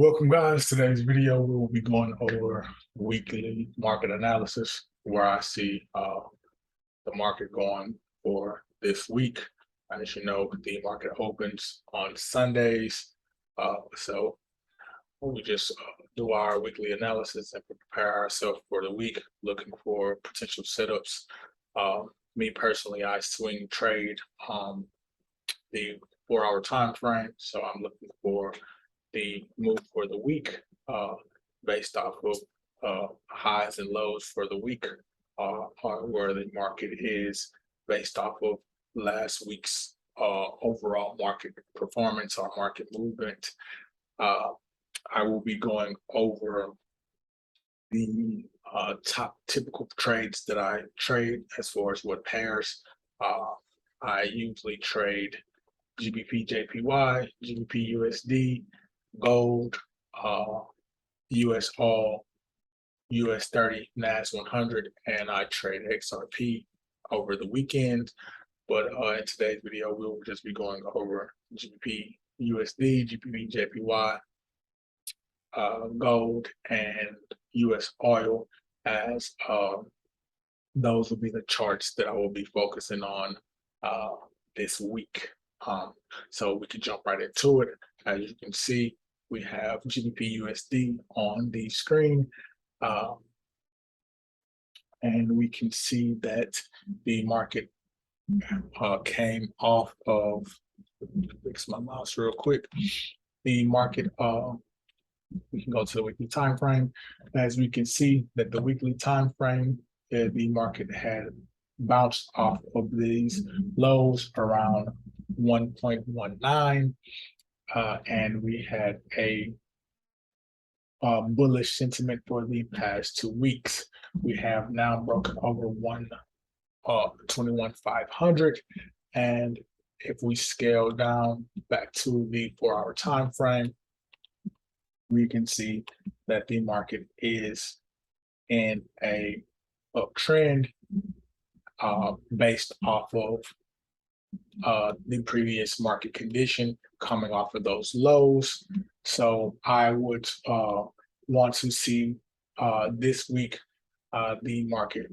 Welcome, guys. Today's video, we will be going over weekly market analysis, where I see the market going for this week. As you know, the market opens on Sundays, so we just do our weekly analysis and prepare ourselves for the week, looking for potential setups. Me personally, I swing trade the 4-hour time frame, so I'm looking for the move for the week based off of highs and lows for the week, where the market is based off of last week's overall market performance or market movement. I will be going over the top typical trades that I trade as far as what pairs. I usually trade GBP JPY, GBP USD, gold, US All, US 30, NAS 100, and I trade XRP over the weekend. But in today's video, we will just be going over GBP USD, GBP JPY, gold, and US oil, as those will be the charts that I will be focusing on this week. So we can jump right into it. As you can see, we have GBP USD on the screen, and we can see that the market came off of, fix my mouse real quick. The market, we can go to the weekly time frame. As we can see that the weekly time frame, the market had bounced off of these lows around 1.19, and we had a bullish sentiment for the past 2 weeks. We have now broken over 21,500, and if we scale down back to the 4-hour time frame, we can see that the market is in a uptrend based off of the previous market condition coming off of those lows. So I would want to see this week the market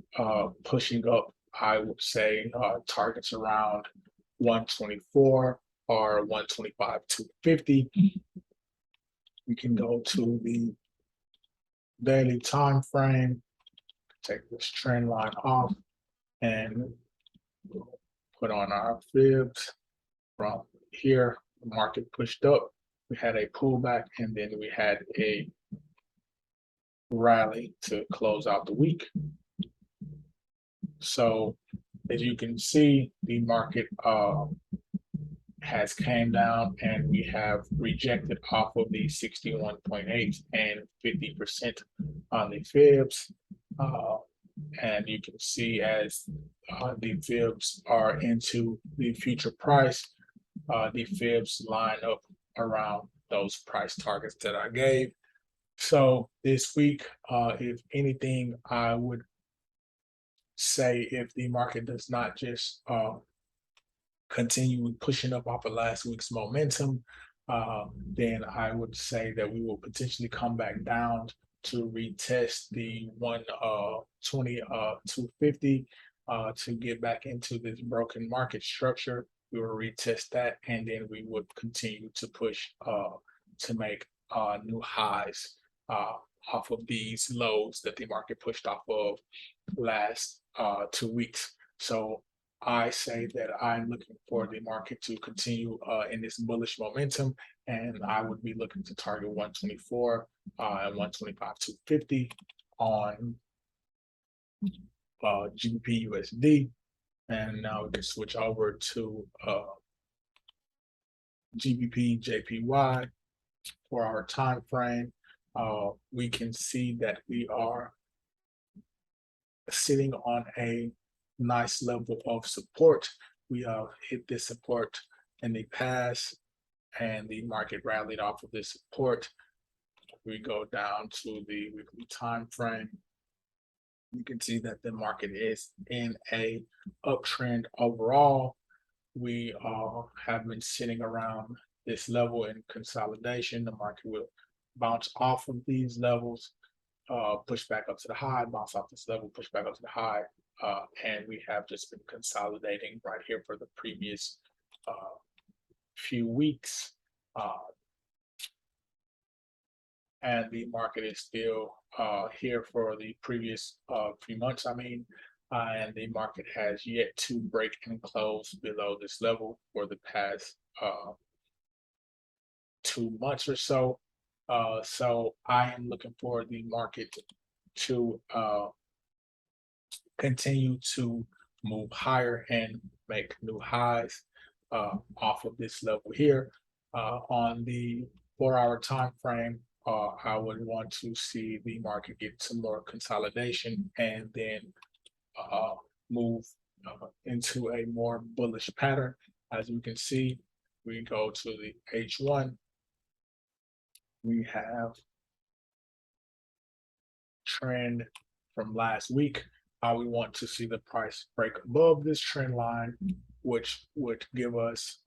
pushing up. I would say targets around 124 or 125.250. We can go to the daily time frame, take this trend line off, and put on our fibs. From here, the market pushed up, we had a pullback, and then we had a rally to close out the week. So as you can see, the market has came down, and we have rejected off of the 61.8 and 50% on the fibs. And you can see as the fibs are into the future price, the fibs line up around those price targets that I gave. So this week, if anything, I would say if the market does not just continue pushing up off of last week's momentum, then I would say that we will potentially come back down to retest the 120.250 to get back into this broken market structure. We will retest that, and then we would continue to push to make new highs off of these lows that the market pushed off of last 2 weeks. So I say that I'm looking for the market to continue in this bullish momentum, and I would be looking to target 124 and 125.250 on GBP USD. And now we can switch over to GBP JPY. For our time frame, we can see that we are sitting on a nice level of support. We have hit this support in the past, and the market rallied off of this support. We go down to the weekly time frame. You can see that the market is in a uptrend overall. We have been sitting around this level in consolidation. The market will bounce off of these levels, push back up to the high, bounce off this level, push back up to the high, and we have just been consolidating right here for the previous few weeks. And the market is still here for the previous few months, and the market has yet to break and close below this level for the past 2 months or so. So I am looking for the market to continue to move higher and make new highs off of this level here. On the 4-hour time frame, I would want to see the market get some more consolidation and then move into a more bullish pattern. As you can see, we go to the H1. We have trend from last week. We want to see the price break above this trend line, which would give us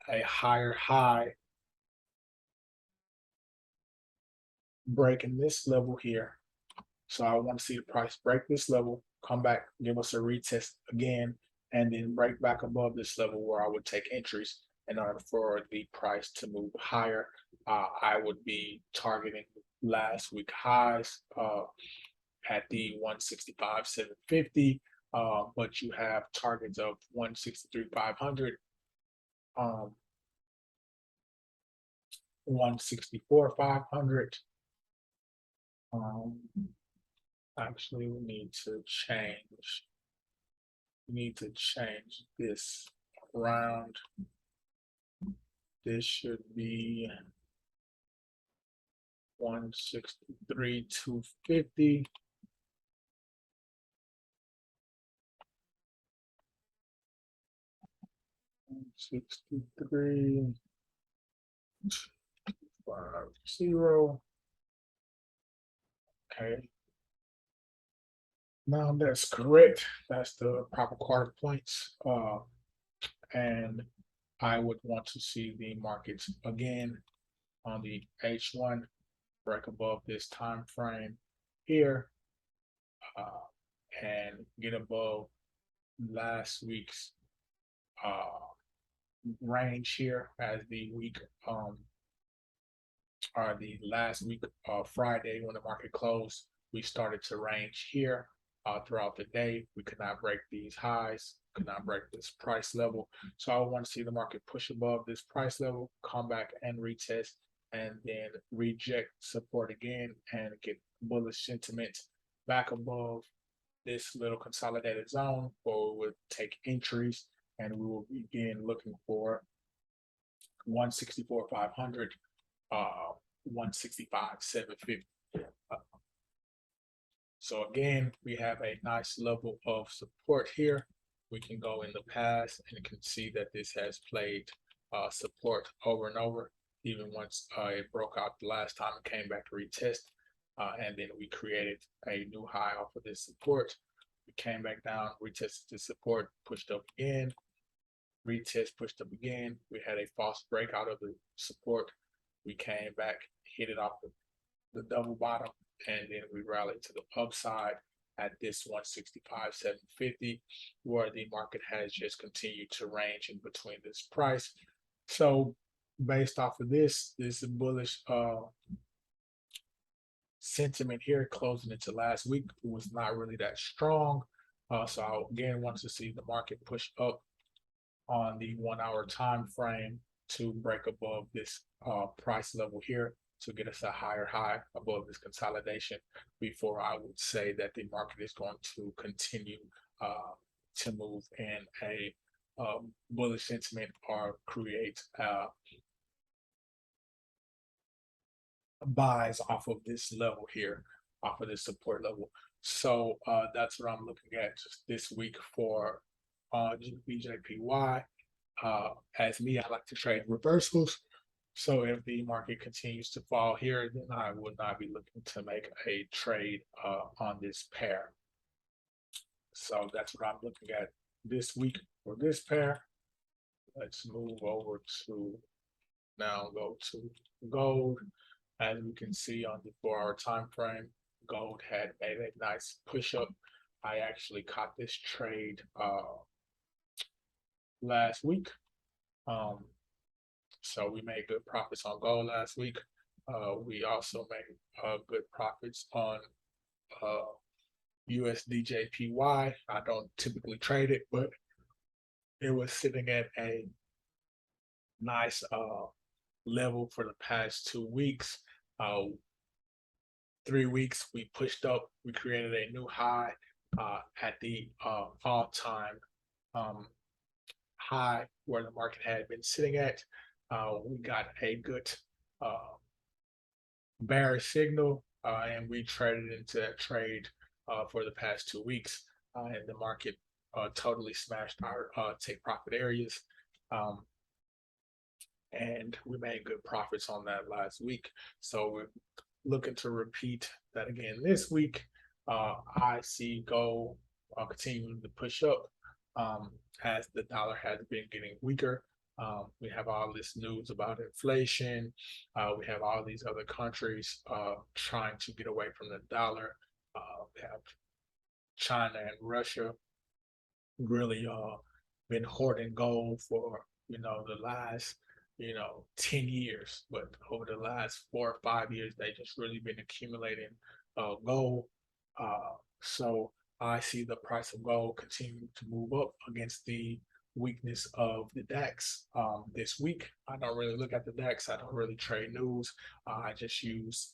a higher high breaking this level here. So I want to see the price break this level, come back, give us a retest again, and then break back above this level where I would take entries in order for the price to move higher. I would be targeting last week highs at the 165,750, but you have targets of 163,500, 164,500. Actually, we need to change this around. This should be 163,250. $163,250. Okay. Now that's correct. That's the proper quarter points. And I would want to see the markets again on the H1 break above this time frame here and get above last week's range here as the week or the last week Friday when the market closed. We started to range here throughout the day. We could not break these highs, could not break this price level. So I want to see the market push above this price level, come back and retest, and then reject support again and get bullish sentiment back above this little consolidated zone, or we would take entries and we will begin looking for 164,500, 165,750. So again, we have a nice level of support here. We can go in the past and can see that this has played support over and over, even once it broke out the last time, it came back to retest, and then we created a new high off of this support. We came back down, retested the support, pushed up again, retest, pushed up again. We had a false breakout of the support. We came back, hit it off the double bottom, and then we rallied to the upside at this 165,750, where the market has just continued to range in between this price. So based off of this bullish sentiment here closing into last week was not really that strong. So I again want to see the market push up on the 1-hour time frame to break above this price level here to get us a higher high above this consolidation before I would say that the market is going to continue to move in a bullish sentiment or create buys off of this level here, off of this support level. So that's what I'm looking at just this week for BJPY. As me, I like to trade reversals. So if the market continues to fall here, then I would not be looking to make a trade on this pair. So that's what I'm looking at this week for this pair. Let's move over to now go to gold. As we can see on the 4-hour time frame, gold had made a nice push up. I actually caught this trade last week. Um, so we made good profits on gold last week. We also made good profits on USDJPY. I don't typically trade it, but it was sitting at a nice level for the past 2 weeks. 3 weeks we pushed up. We created a new high at the all-time um, high where the market had been sitting at. We got a good bearish signal, and we traded into that trade for the past 2 weeks, and the market totally smashed our take profit areas. And we made good profits on that last week. So we're looking to repeat that again this week. I see gold continuing to push up as the dollar has been getting weaker. We have all this news about inflation. We have all these other countries trying to get away from the dollar. We have China and Russia really been hoarding gold for the last 10 years, but over the last 4 or 5 years they just really been accumulating gold. So I see the price of gold continue to move up against the weakness of the DAX this week. I don't really look at the DAX. I don't really trade news. I just use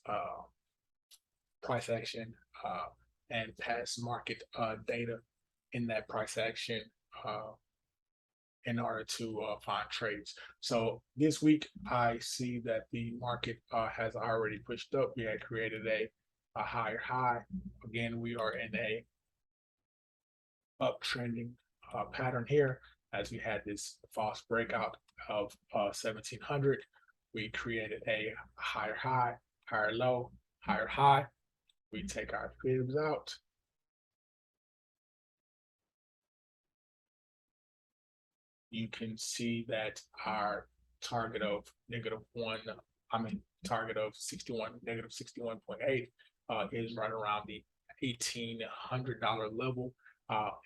price action and past market data in that price action in order to find trades. So this week, I see that the market has already pushed up. We had created a higher high. Again, we are in a uptrending pattern here as we had this false breakout of 1700. We created a higher high, higher low, higher high. We take our fibs out. You can see that our target of target of 61, negative 61.8 is right around the $1,800 level.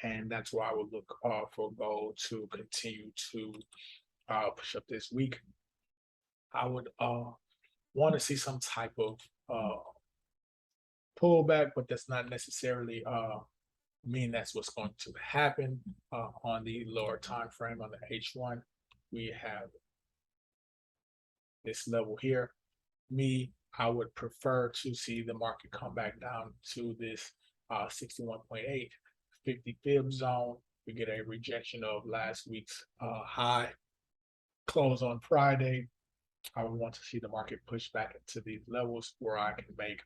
And that's why I would look for gold to continue to push up this week. I would want to see some type of pullback, but that's not necessarily mean that's what's going to happen. On the lower time frame on the H1, we have this level here. I would prefer to see the market come back down to this 61.8, 50 fib zone. We get a rejection of last week's high close on Friday. I would want to see the market push back into these levels where I can make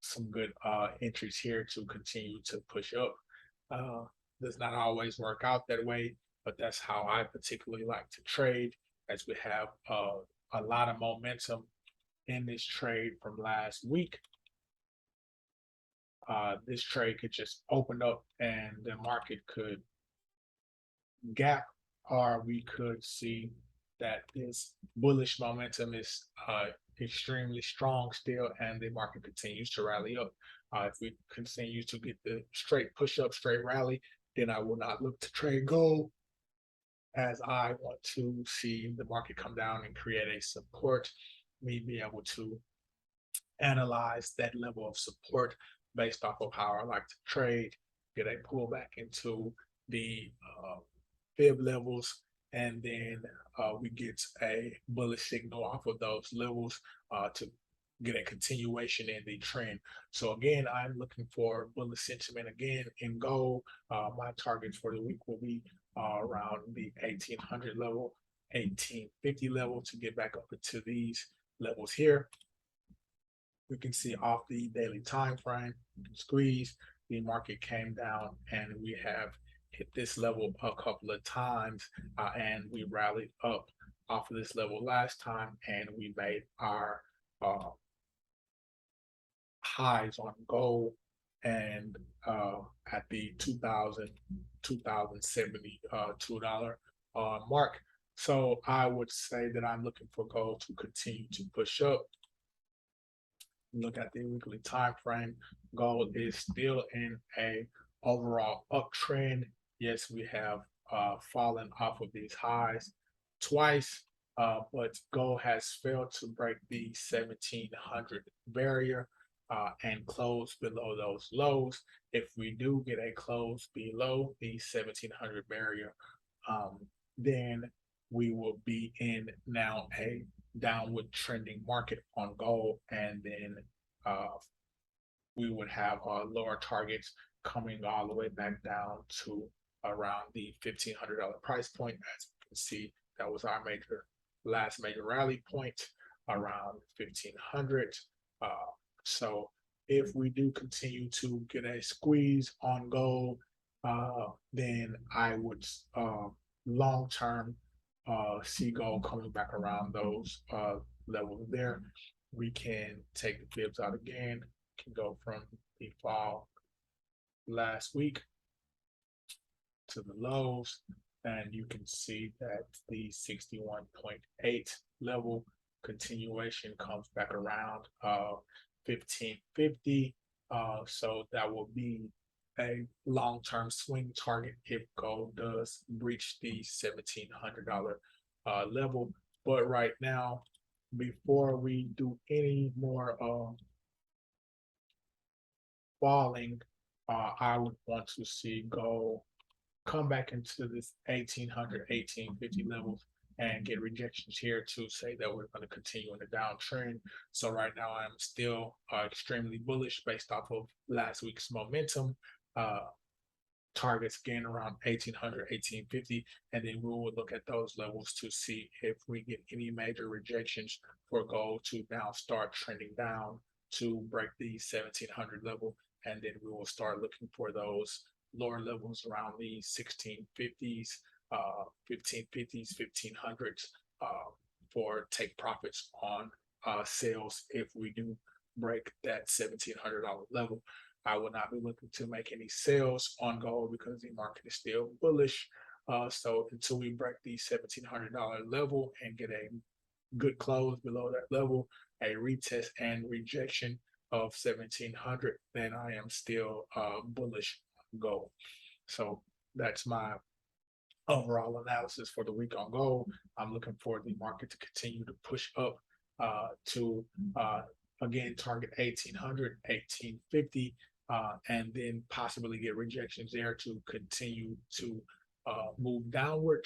some good entries here to continue to push up. Does not always work out that way, but that's how I particularly like to trade, as we have a lot of momentum in this trade from last week. This trade could just open up and the market could gap, or we could see that this bullish momentum is extremely strong still, and the market continues to rally up. If we continue to get the straight push up, straight rally, then I will not look to trade gold, as I want to see the market come down and create a support. Me be able to analyze that level of support based off of how I like to trade, get a pullback into the fib levels, and then we get a bullish signal off of those levels to get a continuation in the trend. So again, I'm looking for bullish sentiment again in gold. My targets for the week will be around the 1800 level, 1850 level, to get back up into these levels here. We can see off the daily time frame, squeeze, the market came down, and we have hit this level a couple of times, and we rallied up off of this level last time, and we made our highs on gold and at the $2,072 mark. So I would say that I'm looking for gold to continue to push up. Look at the weekly time frame. Gold is still in a overall uptrend. Yes, we have fallen off of these highs twice, but gold has failed to break the 1700 barrier and close below those lows. If we do get a close below the 1700 barrier, um, then we will be in now a downward trending market on gold, and then uh, we would have lower targets coming all the way back down to around the $1,500 price point. As you can see, that was our last major rally point around 1,500. Uh, so if we do continue to get a squeeze on gold, then I would long term see gold coming back around those levels there. We can take the fibs out again, can go from the fall last week to the lows, and you can see that the 61.8 level continuation comes back around 1550. So that will be a long-term swing target if gold does breach the $1,700 level. But right now, before we do any more falling, I would want to see gold come back into this 1800, 1850 levels and get rejections here to say that we're going to continue in the downtrend. So right now I'm still extremely bullish based off of last week's momentum. Targets again around 1800, 1850, and then we will look at those levels to see if we get any major rejections for gold to now start trending down to break the 1700 level, and then we will start looking for those lower levels around the 1650s, 1550s, 1500s for take profits on sales if we do break that $1,700 level. I will not be looking to make any sales on gold because the market is still bullish. So until we break the $1,700 level and get a good close below that level, a retest and rejection of 1700, then I am still bullish on gold. So that's my overall analysis for the week on gold. I'm looking for the market to continue to push up to again target 1800, 1850, and then possibly get rejections there to continue to move downward.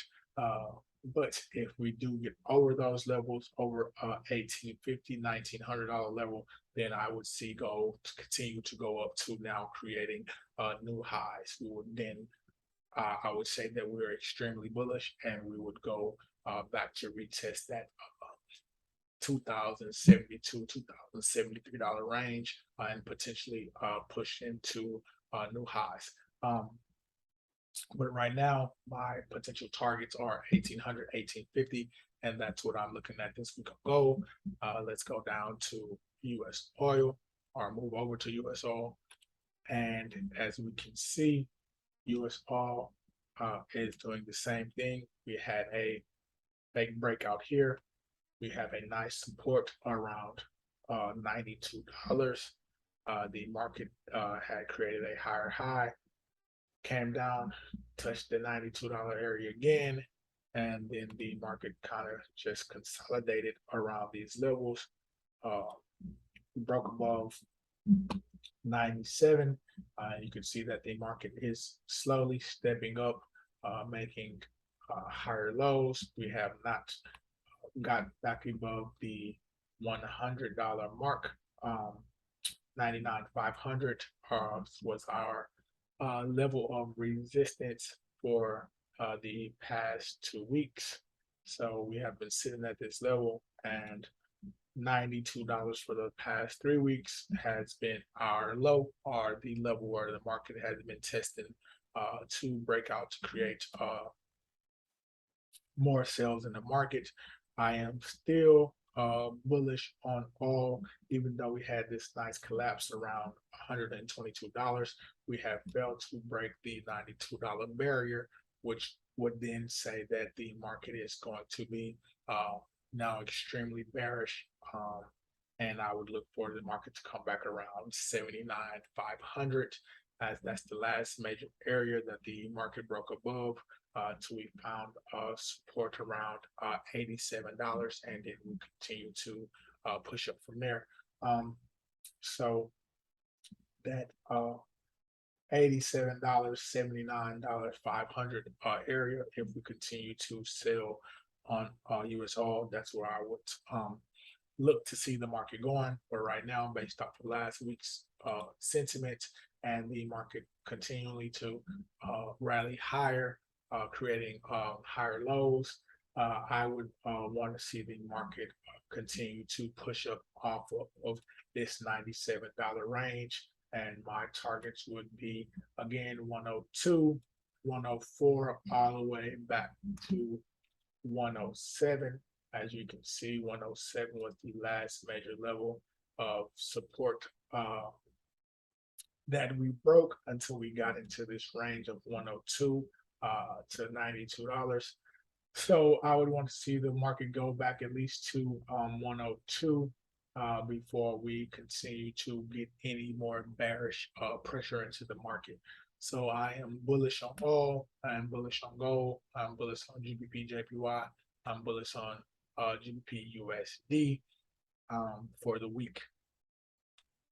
But if we do get over those levels, over 1850, $1,900 level, then I would see gold to continue to go up to now creating new highs. We would then, I would say that we're extremely bullish, and we would go back to retest that $2,072, $2,073 range, and potentially push into new highs. But right now, my potential targets are 1800, 1850, and that's what I'm looking at this week of gold. Let's go down to US oil, or move over to US oil. And as we can see, US oil is doing the same thing. We had a big breakout here. We have a nice support around $92. The market had created a higher high, came down, touched the $92 area again, and then the market kind of just consolidated around these levels. Broke above 97. You can see that the market is slowly stepping up, making higher lows. We have not got back above the $100 mark. 99,500 was our level of resistance for the past 2 weeks. So we have been sitting at this level, and $92 for the past 3 weeks has been our low, or the level where the market has been testing to break out to create more sales in the market. I am still bullish on oil, even though we had this nice collapse around $122. We have failed to break the $92 barrier, which would then say that the market is going to be now extremely bearish. And I would look for the market to come back around 79,500, as that's the last major area that the market broke above. Till we found support around $87, and then we continue to push up from there. So that $87, $79, 500 area, if we continue to sell on US oil, that's where I would look to see the market going. But right now, based off of last week's sentiment and the market continually to rally higher, creating higher lows, I would want to see the market continue to push up off of this $97 range. And my targets would be, again, 102, 104, all the way back to 107. As you can see, 107 was the last major level of support that we broke until we got into this range of 102 to $92. So I would want to see the market go back at least to 102 before we continue to get any more bearish pressure into the market. So I am bullish on oil, I'm bullish on gold, I'm bullish on GBP JPY, I'm bullish on GBP USD for the week,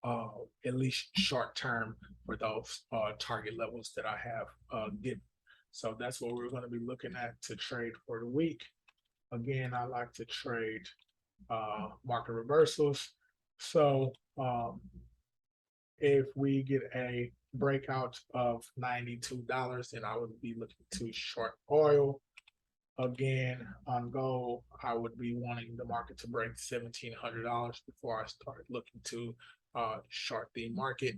at least short term, for those target levels that I have given. So that's what we're going to be looking at to trade for the week. Again, I like to trade market reversals. So if we get a breakout of $92, then I would be looking to short oil. Again, on gold, I would be wanting the market to break $1,700 before I start looking to short the market.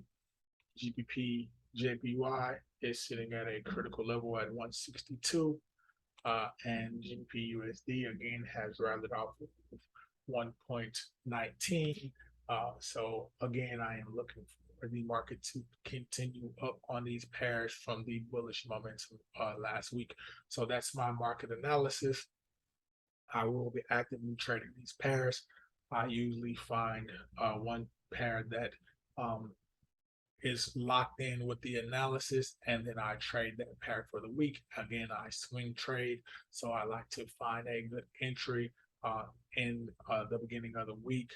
GBP JPY is sitting at a critical level at 162, and GBP USD again has rallied off of 1.19. So again, I am looking for the market to continue up on these pairs from the bullish momentum last week. So that's my market analysis. I will be actively trading these pairs. I usually find one pair that is locked in with the analysis, and then I trade that pair for the week. Again, I swing trade, so I like to find a good entry in the beginning of the week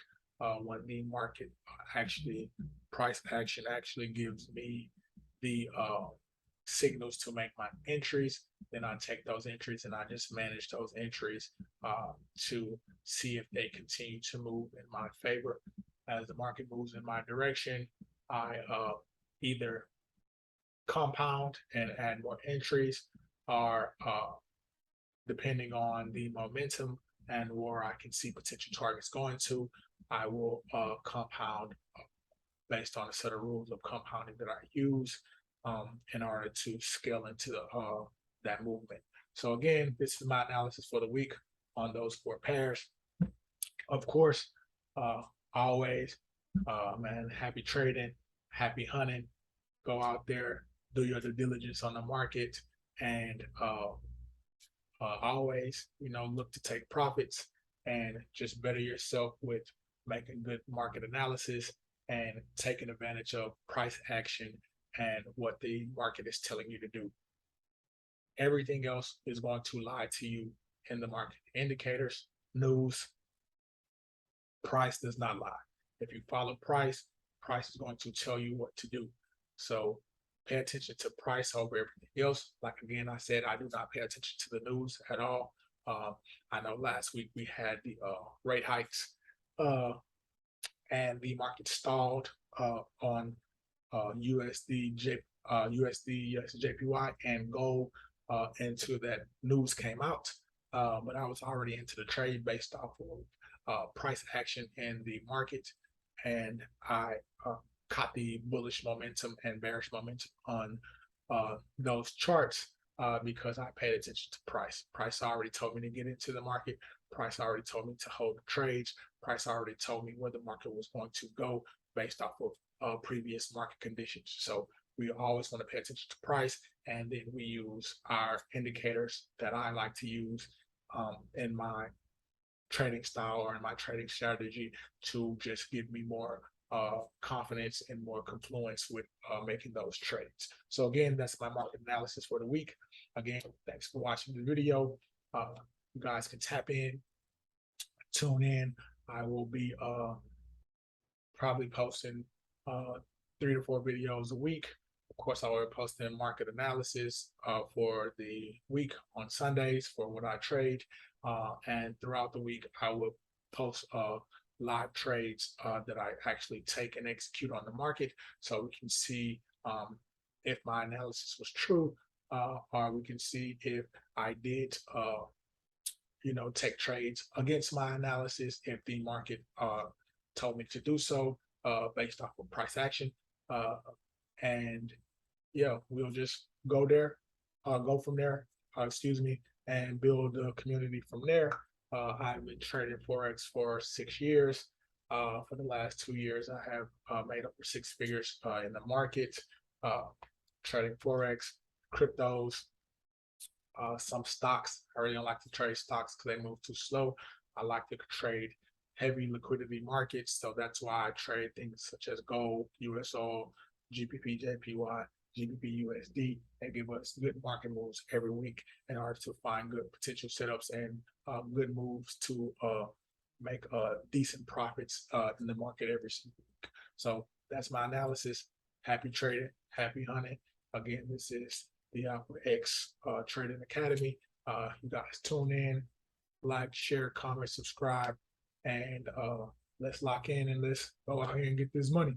when the market actually, price action actually gives me the signals to make my entries. Then I take those entries and I just manage those entries to see if they continue to move in my favor. As the market moves in my direction, I either compound and add more entries, or depending on the momentum and where I can see potential targets going to, I will compound based on a set of rules of compounding that I use in order to scale into that movement. So again, this is my analysis for the week on those four pairs. Of course, always, man, happy trading, happy hunting. Go out there, do your due diligence on the market, and always, look to take profits and just better yourself with making good market analysis and taking advantage of price action and what the market is telling you to do. Everything else is going to lie to you in the market. Indicators, news, price does not lie. If you follow price, price is going to tell you what to do. So pay attention to price over everything else. Like again, I said, I do not pay attention to the news at all. I know last week we had the rate hikes and the market stalled on USD, JPY, and gold until that news came out. But I was already into the trade based off of price action in the market, and I caught the bullish momentum and bearish momentum on those charts because I paid attention to price. Price already told me to get into the market. Price already told me to hold the trades. Price already told me where the market was going to go based off of previous market conditions. So we always want to pay attention to price, and then we use our indicators that I like to use in my trading style or in my trading strategy to just give me more confidence and more confluence with making those trades. So again, that's my market analysis for the week. Again, thanks for watching the video. You guys can tap in, tune in. I will be probably posting 3 to 4 videos a week. Of course, I will be posting market analysis for the week on Sundays for what I trade. And throughout the week, I will post live trades that I actually take and execute on the market, so we can see if my analysis was true, or we can see if I did take trades against my analysis if the market told me to do so based off of price action. And yeah, we'll just go from there, and build a community from there. I've been trading Forex for 6 years. For the last 2 years, I have made over 6 figures in the market, trading Forex, cryptos, some stocks. I really don't like to trade stocks because they move too slow. I like to trade heavy liquidity markets, so that's why I trade things such as gold, USO, GBP, JPY, GBP, USD. They give us good market moves every week in order to find good potential setups and good moves to make decent profits in the market every single week. So that's my analysis. Happy trading, happy hunting. Again, this is the Alpha X Trading Academy. You guys tune in, like, share, comment, subscribe, and let's lock in and let's go out here and get this money.